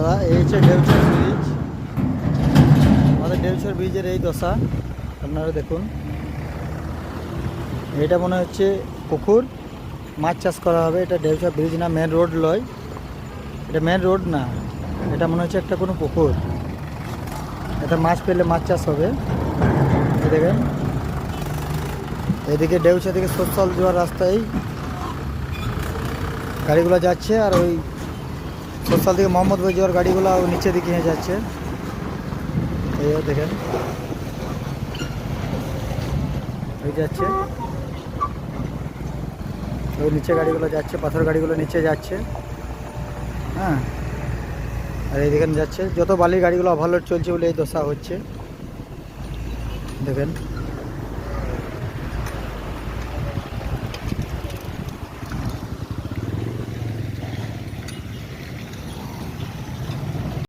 দাদা এই হচ্ছে ডেউচর ব্রিজ। আমাদের ডেউচর ব্রিজের এই দশা আপনারা দেখুন। এটা মনে হচ্ছে পুকুর, মাছ চাষ করা হবে। এটা ডেউচর ব্রিজ না, মেন রোড লয়, এটা মেন রোড না, এটা মনে হচ্ছে একটা কোনো পুকুর। এটা মাছ পেলে মাছ চাষ হবে। এই দেখেন এদিকে ডেউচা থেকে সরসাল যাওয়ার রাস্তায় গাড়িগুলো যাচ্ছে, আর ওই সরসাল থেকে মোহাম্মদপুর যাওয়ার গাড়িগুলো নিচের দিকে নিয়ে যাচ্ছে। এই দেখেন এই যাচ্ছে, ওই নিচে গাড়িগুলো যাচ্ছে, পাথর গাড়িগুলো নিচে যাচ্ছে। হ্যাঁ, আর এই দেখেন যাচ্ছে, যত বালির গাড়িগুলো ওভারলোড চলছে বলে এই দশা হচ্ছে। দেখেন